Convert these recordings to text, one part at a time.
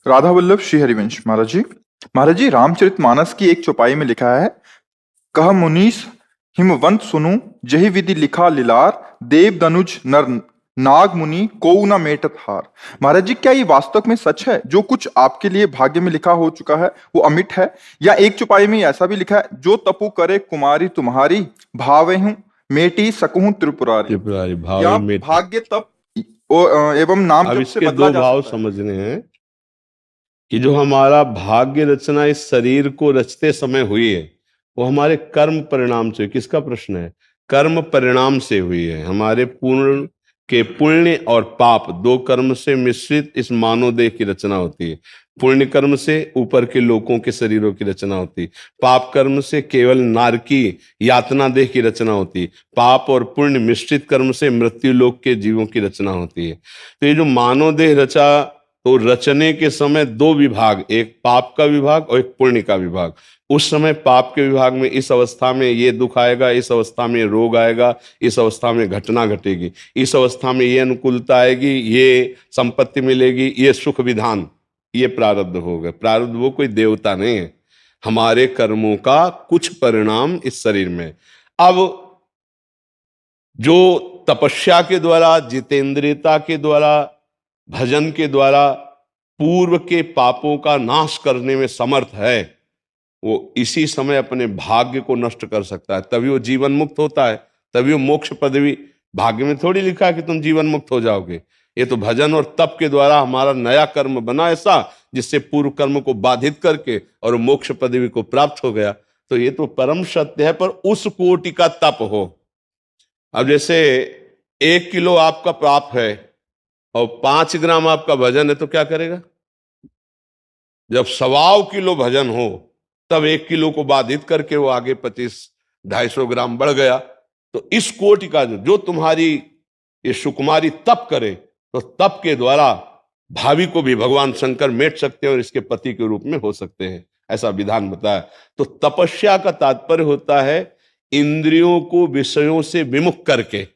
राधा वल्लभ श्री हरिवंश। महाराज जी रामचरितमानस की एक चौपाई में लिखा है, कह मुनीस हिमवंत सुनु जहि विधि लिखा लिलार, देव दनुज नर नाग मुनि को न मेटत हार। महाराज जी, क्या ये वास्तव में सच है? जो कुछ आपके लिए भाग्य में लिखा हो चुका है वो अमिट है? या एक चौपाई में ऐसा भी लिखा है, जो तपु करे कुमारी तुम्हारी, भावेहूं मेटी सकूं त्रिपुरारी। या भाग्य तप एवं नाम अब जप से इसके बदला दो जा भाव सकता है? समझने हैं कि जो हमारा भाग्य रचना इस शरीर को रचते समय हुई है वो हमारे कर्म परिणाम से। किसका प्रश्न है? कर्म परिणाम से हुई है। हमारे पूर्ण के पुण्य और पाप दो कर्म से मिश्रित इस मानव देह की रचना होती है। पुण्य कर्म से ऊपर के लोगों के शरीरों की रचना होती, पाप कर्म से केवल नारकी यातना देह की रचना होती, पाप और पुण्य मिश्रित कर्म से मृत्यु लोक के जीवों की रचना होती है। तो ये जो मानव देह रचा, तो रचने के समय दो विभाग, एक पाप का विभाग और एक पुण्य का विभाग। उस समय पाप के विभाग में इस अवस्था में ये दुख आएगा, इस अवस्था में रोग आएगा, इस अवस्था में घटना घटेगी, इस अवस्था में ये अनुकूलता आएगी, ये संपत्ति मिलेगी, ये सुख विधान, ये प्रारब्ध होगा। प्रारब्ध वो कोई देवता नहीं है, हमारे कर्मों का कुछ परिणाम इस शरीर में। अब जो तपस्या के द्वारा, जितेंद्रियता के द्वारा, भजन के द्वारा पूर्व के पापों का नाश करने में समर्थ है, वो इसी समय अपने भाग्य को नष्ट कर सकता है। तभी वो जीवन मुक्त होता है, तभी वो मोक्ष पदवी। भाग्य में थोड़ी लिखा है कि तुम जीवन मुक्त हो जाओगे। ये तो भजन और तप के द्वारा हमारा नया कर्म बना ऐसा जिससे पूर्व कर्म को बाधित करके और मोक्ष पदवी को प्राप्त हो गया। तो ये तो परम सत्य है, पर उस कोटि का तप हो। अब जैसे 1 किलो आपका पाप है और 5 ग्राम आपका भजन है, तो क्या करेगा? जब 1.25 किलो भजन हो तब 1 किलो को बाधित करके वो आगे 25-250 ग्राम बढ़ गया। तो इस कोटि का जो तुम्हारी ये सुकुमारी तप करे, तो तप के द्वारा भावी को भी भगवान शंकर मेट सकते हैं और इसके पति के रूप में हो सकते हैं, ऐसा विधान बताया। तो तपस्या का तात्पर्य होता है इंद्रियों को विषयों से विमुख करके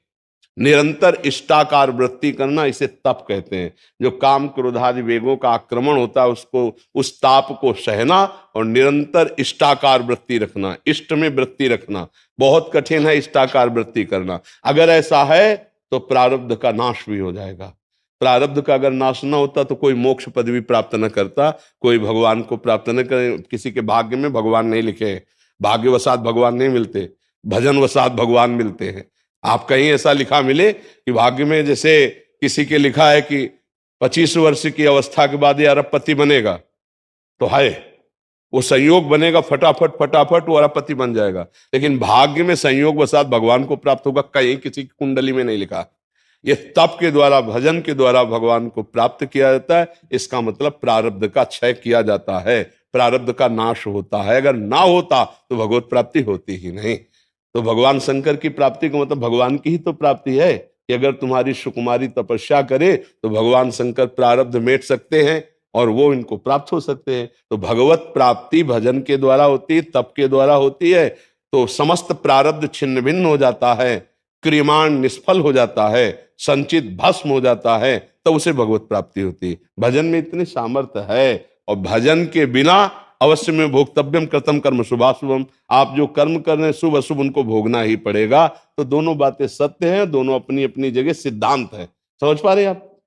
निरंतर इष्टाकार वृत्ति करना, इसे तप कहते हैं। जो काम क्रोधादि वेगों का आक्रमण होता है उसको, उस ताप को सहना और निरंतर इष्टाकार वृत्ति रखना, इष्ट में वृत्ति रखना बहुत कठिन है। इष्टाकार वृत्ति करना अगर ऐसा है तो प्रारब्ध का नाश भी हो जाएगा। प्रारब्ध का अगर नाश न होता तो कोई मोक्ष पदवी प्राप्त न करता, कोई भगवान को प्राप्त न करे। किसी के भाग्य में भगवान नहीं लिखे हैं, भाग्यवशात भगवान नहीं मिलते, भजनवशात भगवान मिलते हैं। आप कहीं ऐसा लिखा मिले कि भाग्य में, जैसे किसी के लिखा है कि 25 वर्ष की अवस्था के बाद ये अरबपति बनेगा, तो है वो संयोग बनेगा, फटाफट वो अरबपति बन जाएगा। लेकिन भाग्य में संयोग वशात भगवान को प्राप्त होगा, कहीं किसी की कुंडली में नहीं लिखा। ये तप के द्वारा, भजन के द्वारा भगवान को प्राप्त किया जाता है। इसका मतलब प्रारब्ध का क्षय किया जाता है, प्रारब्ध का नाश होता है। अगर ना होता तो भगवत प्राप्ति होती ही नहीं। तो भगवान शंकर की प्राप्ति का मतलब भगवान की ही तो प्राप्ति है कि अगर तुम्हारी सुकुमारी तपस्या करे तो भगवान शंकर प्रारब्ध मेट सकते हैं और वो इनको प्राप्त हो सकते हैं। तो भगवत प्राप्ति भजन के द्वारा होती है, तप के द्वारा होती है। तो समस्त प्रारब्ध छिन्न भिन्न हो जाता है, क्रियमाण निष्फल हो जाता है, संचित भस्म हो जाता है, तो उसे भगवत प्राप्ति होती है। भजन में इतनी सामर्थ्य है, और भजन के बिना अवश्य में भोक्तव्यम कृतम कर्म शुभाशुभम। आप जो कर्म कर रहे हैं शुभ अशुभ उनको भोगना ही पड़ेगा। तो दोनों बातें सत्य हैं, दोनों अपनी अपनी जगह सिद्धांत है। समझ पा रहे हैं आप?